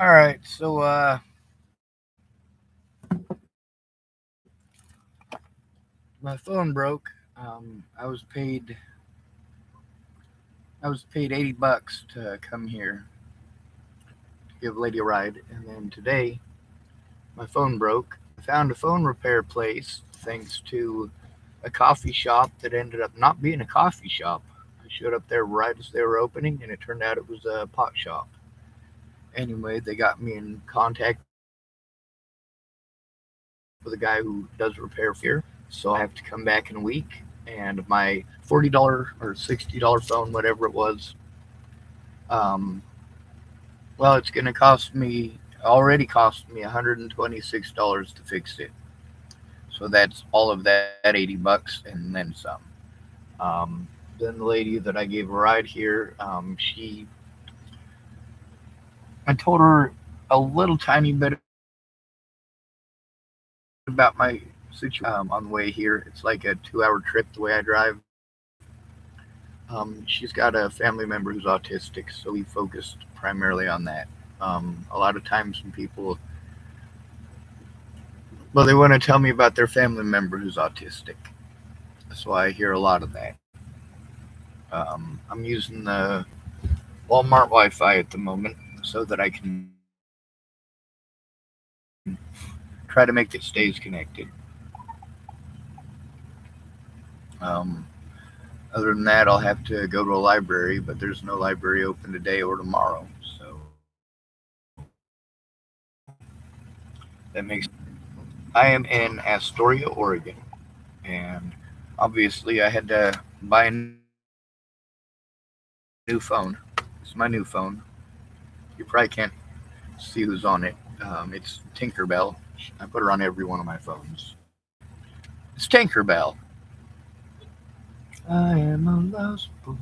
All right, so my phone broke. I was paid $80 to come here to give a lady a ride, and then today my phone broke. I found a phone repair place thanks to a coffee shop that ended up not being a coffee shop. I showed up there right as they were opening, and it turned out it was a pot shop. Anyway, they got me in contact with a guy who does repair phones here, so I have to come back in a week, and my $40 or $60 phone, whatever it was, um, well, it's going to cost me already cost me $126 to fix it. So that's all of that $80 and then some. Then the lady that I gave a ride here, I told her a little tiny bit about my situation on the way here. It's like a 2 hour trip the way I drive. She's got a family member who's autistic, so we focused primarily on that. A lot of times when people, well, they want to tell me about their family member who's autistic, so I hear a lot of that. I'm using the Walmart Wi-Fi at the moment so that I can try to make it stays connected. Other than that, I'll have to go to a library, but there's no library open today or tomorrow, so that makes it hard. I am in Astoria, Oregon, and obviously I had to buy a new phone. It's my new phone. You probably can't see who's on it. It's Tinkerbell. I put her on every one of my phones. It's Tinkerbell. I am a lost boy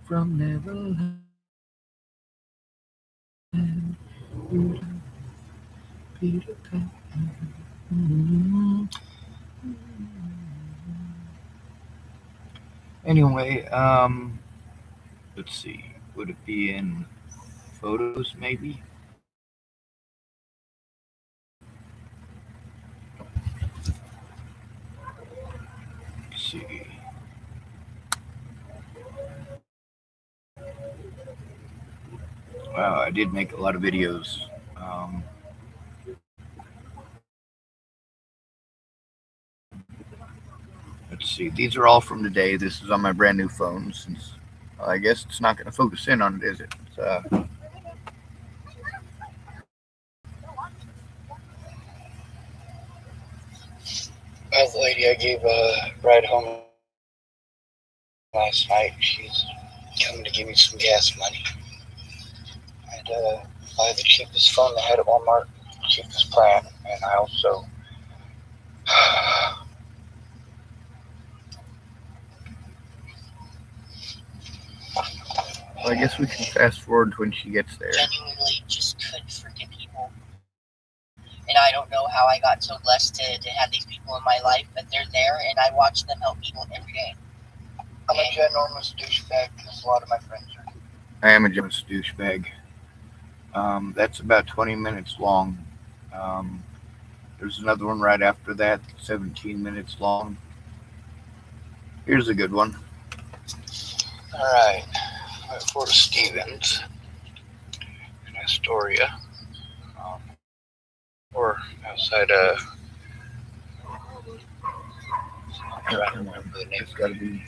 from Neverland. Peter Pan. Anyway, let's see. Would it be in photos, maybe? Let's see. Wow, I did make a lot of videos. Um, let's see. These are all from today. This is on my brand new phone. Since I guess it's not going to focus in on it, is it? The lady I gave a ride home last night, she's coming to give me some gas money. I had to buy the cheapest phone they had at Walmart, cheapest plan, and I also, well, I guess we can fast forward to when she gets there. Genuinely just couldn't forgive people. And I don't know how I got so blessed to have these people in my life, but they're there and I watch them help people every day. I'm a ginormous douchebag because a lot of my friends are. I am a ginormous douchebag. That's about 20 minutes long. Um, there's another one right after that, 17 minutes long. Here's a good one. All right, Fort Stevens in Astoria, or outside I'm trying to remember the name. It's got to be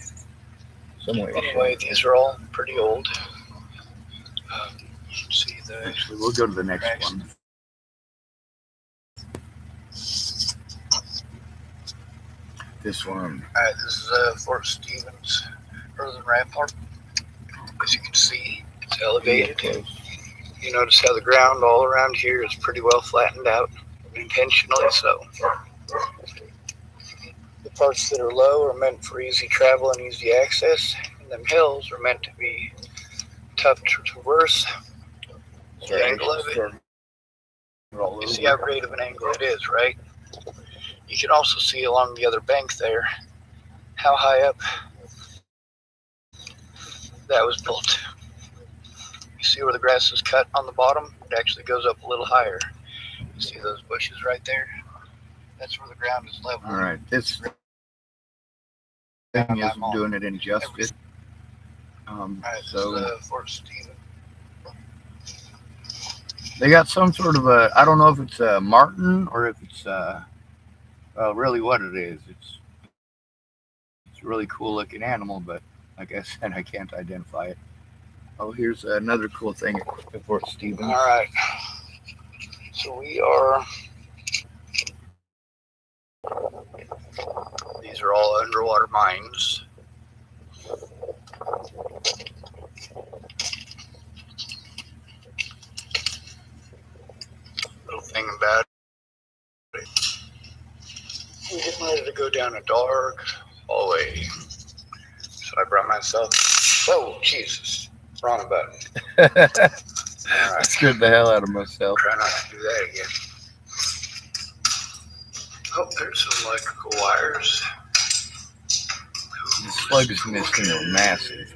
somewhere. Anyway, these are all pretty old. See the. Actually, we'll go to the next one. This one. Alright, this is Fort Stevens Earthen Rampart. As you can see, it's elevated. You notice how the ground all around here is pretty well flattened out, intentionally so. The parts that are low are meant for easy travel and easy access, and them hills are meant to be tough to traverse. The angle of it, you see how great of an angle it is, right? You can also see along the other bank there how high up that was built. You See where the grass is cut on the bottom? It actually goes up a little higher. You see those bushes right there? That's where the ground is level. All right, this thing isn't doing it any justice. So Fort Stephen. They got some sort of a, I don't know if it's a marten or if it's well, really what it is. It's a really cool looking animal, but like I said, I can't identify it. Oh, here's another cool thing at Fort Stevens. All right, so we are. These are all underwater mines. Little thing about it, we just wanted to go down a dark hallway, so I brought myself. Whoa, Jesus! Wrong button. All right. I scared the hell out of myself. Try not to do that again. Oh, there's some electrical wires. The slugs in this thing are massive.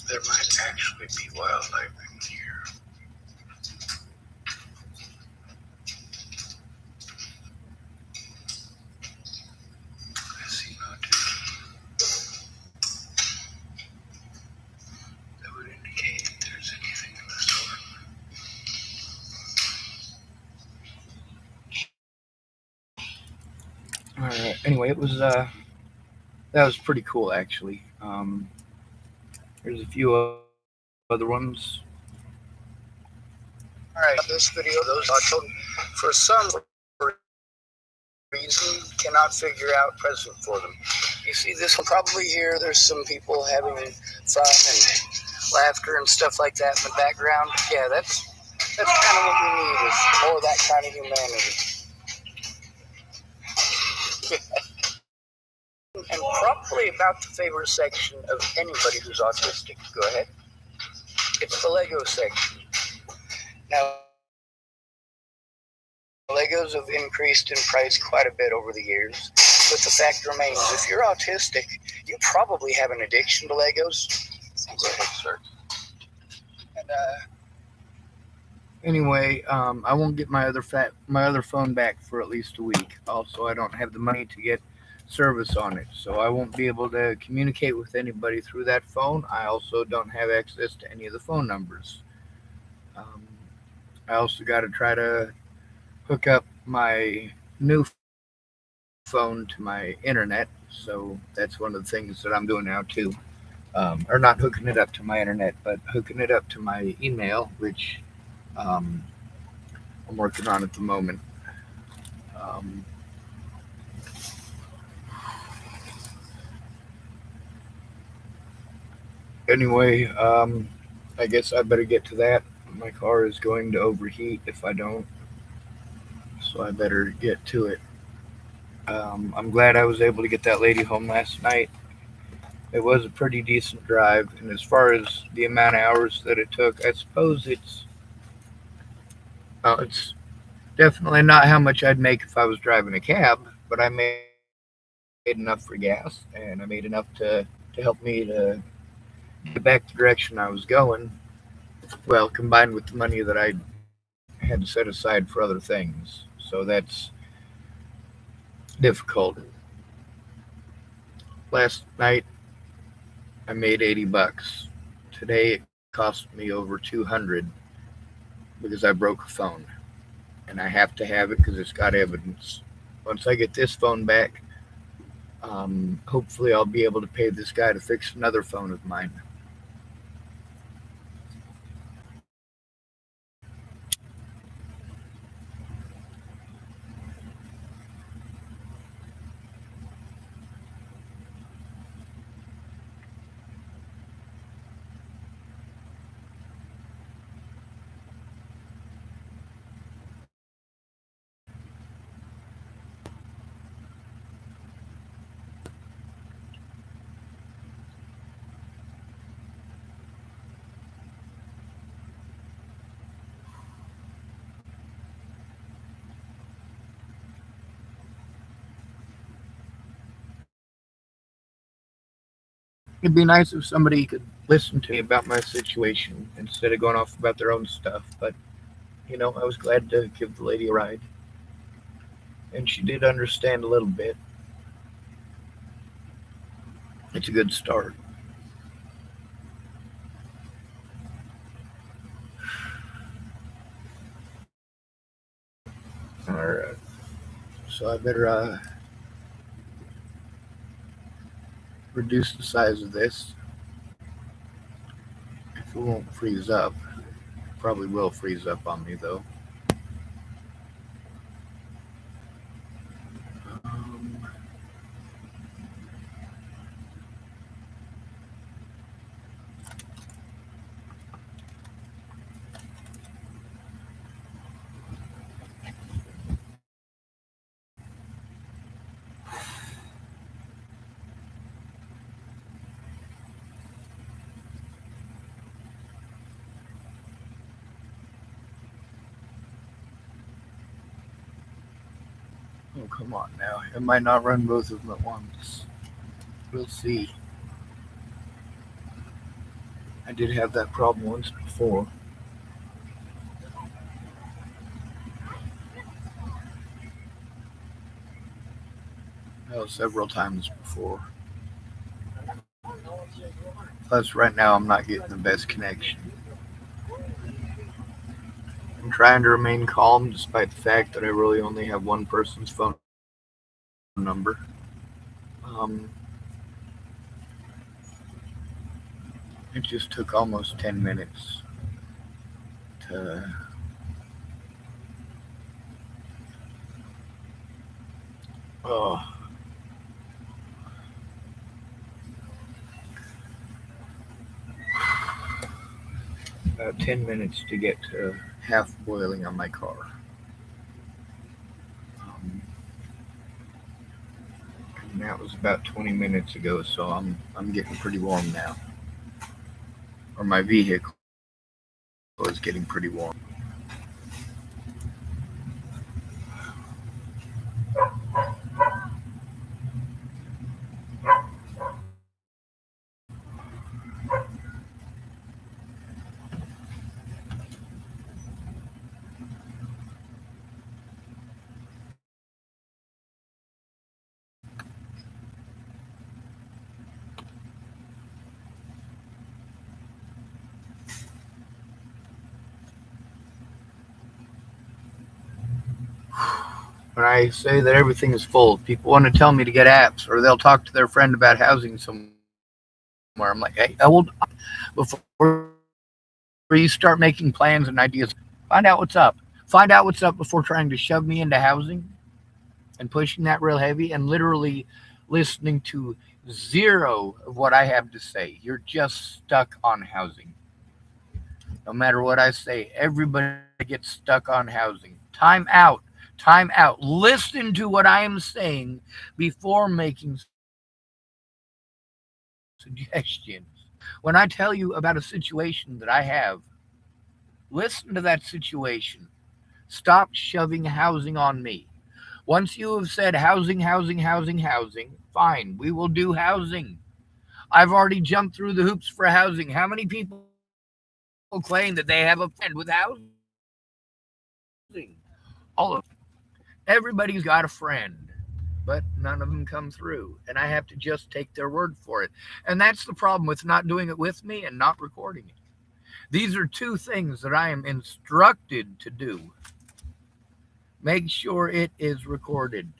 There might actually be wildlife in here. I see no deer. That would indicate if there's anything in the store. All right. Anyway, it was that was pretty cool actually. There's a few other ones. All right. This video, those I told for some reason cannot figure out present for them. You see this one probably here. There's some people having fun and laughter and stuff like that in the background. Yeah, that's kind of what we need is more of that kind of humanity. And probably about the favorite section of anybody who's autistic. Go ahead. It's the Lego section. Now, Legos have increased in price quite a bit over the years, but the fact remains, if you're autistic, you probably have an addiction to Legos. Go ahead, sir. And anyway, I won't get my other phone back for at least a week. Also, I don't have the money to get service on it, so I won't be able to communicate with anybody through that phone. I also don't have access to any of the phone numbers. Um, I also got to try to hook up my new phone to my internet, so that's one of the things that I'm doing now too. Or not hooking it up to my internet, but hooking it up to my email, which um, I'm working on at the moment. Um, anyway, I guess I better get to that. My car is going to overheat if I don't, so I better get to it. I'm glad I was able to get that lady home last night. It was a pretty decent drive, and as far as the amount of hours that it took, I suppose it's definitely not how much I'd make if I was driving a cab, but I made enough for gas, and I made enough to help me to get back the direction I was going. Well, combined with the money that I had to set aside for other things, so that's difficult. Last night I made $80. Today it cost me over 200 because I broke a phone, and I have to have it because it's got evidence. Once I get this phone back, hopefully I'll be able to pay this guy to fix another phone of mine. It'd be nice if somebody could listen to me about my situation instead of going off about their own stuff. But, I was glad to give the lady a ride. And she did understand a little bit. It's a good start. Alright. So I better reduce the size of this. If it won't freeze up. Probably will freeze up on me though. Um, oh, come on now. It might not run both of them at once. We'll see. I did have that problem once before. No, several times before. Plus, right now I'm not getting the best connection. I'm trying to remain calm despite the fact that I really only have one person's phone number. Um, it just took almost 10 minutes to. Oh, about 10 minutes to get to half boiling on my car. Um, and that was about 20 minutes ago, so I'm getting pretty warm now. Or my vehicle is getting pretty warm. When I say that everything is full, people want to tell me to get apps, or they'll talk to their friend about housing somewhere. I'm like, hey, I will before you start making plans and ideas. Find out what's up. Find out what's up before trying to shove me into housing and pushing that real heavy and literally listening to zero of what I have to say. You're just stuck on housing. No matter what I say, everybody gets stuck on housing. Time out. Time out. Listen to what I am saying before making suggestions. When I tell you about a situation that I have, listen to that situation. Stop shoving housing on me. Once you have said housing, housing, housing, housing, fine, we will do housing. I've already jumped through the hoops for housing. How many people claim that they have a plan with housing? All of them. Everybody's got a friend, but none of them come through. And I have to just take their word for it. And that's the problem with not doing it with me and not recording it. These are two things that I am instructed to do. Make sure it is recorded.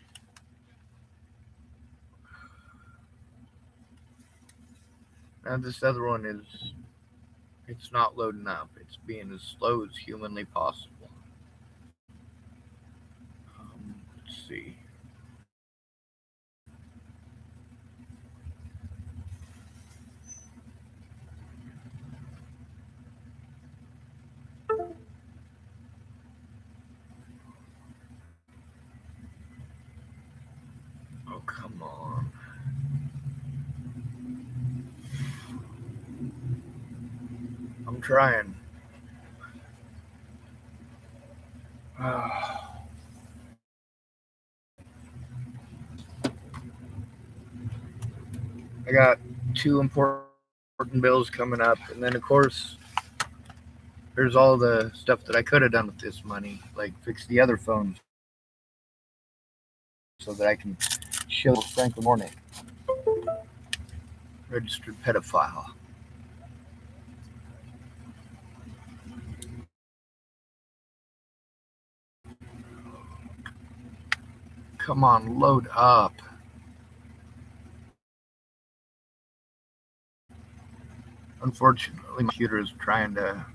Now this other one it's not loading up. It's being as slow as humanly possible. Let's see. Oh, come on. I'm trying. I got two important bills coming up, and then of course there's all the stuff that I could have done with this money, like fix the other phone so that I can show Franklin Warnick, registered pedophile. Come on, load up. Unfortunately, my computer is trying to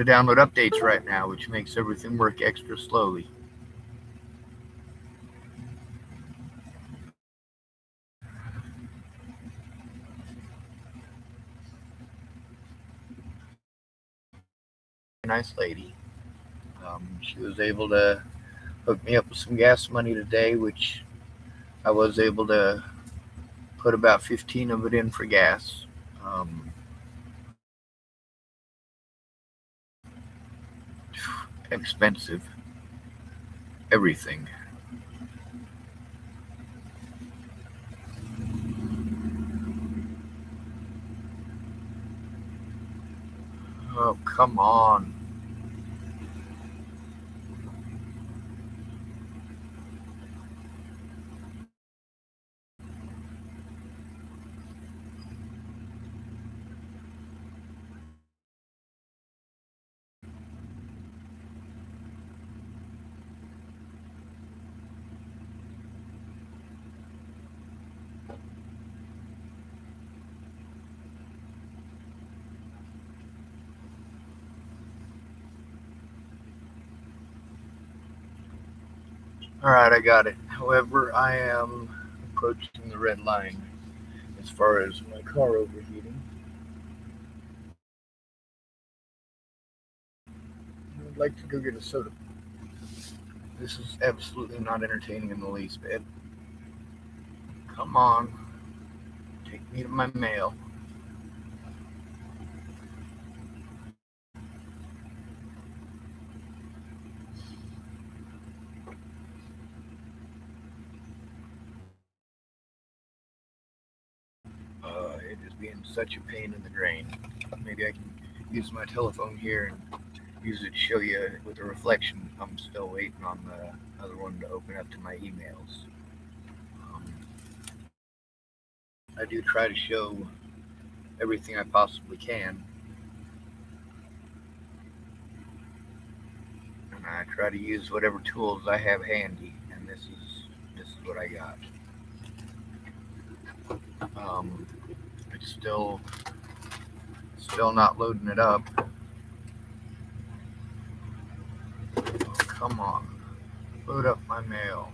download updates right now, which makes everything work extra slowly. Nice lady. She was able to hook me up with some gas money today, which I was able to put about 15 of it in for gas. Um, Expensive, everything. Oh, come on. All right, I got it. However, I am approaching the red line as far as my car overheating. I'd like to go get a soda. This is absolutely not entertaining in the least bit. Come on, take me to my mail. It is being such a pain in the drain. Maybe I can use my telephone here and use it to show you with a reflection. I'm still waiting on the other one to open up to my emails. Um, I do try to show everything I possibly can, and I try to use whatever tools I have handy. And this is what I got. Um, it's still not loading it up. Oh, come on, load up my mail.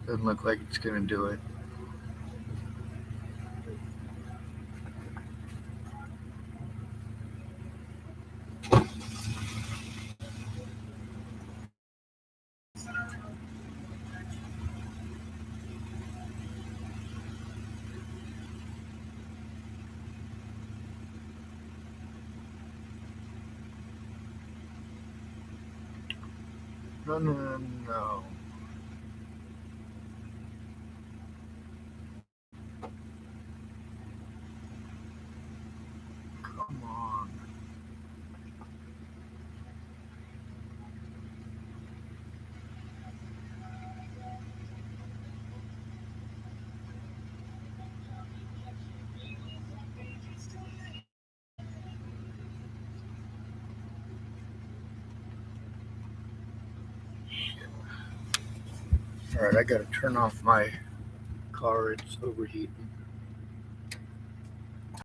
Doesn't look like it's gonna do it. No, no, no, no. Come on. All right, I gotta turn off my car. It's overheating.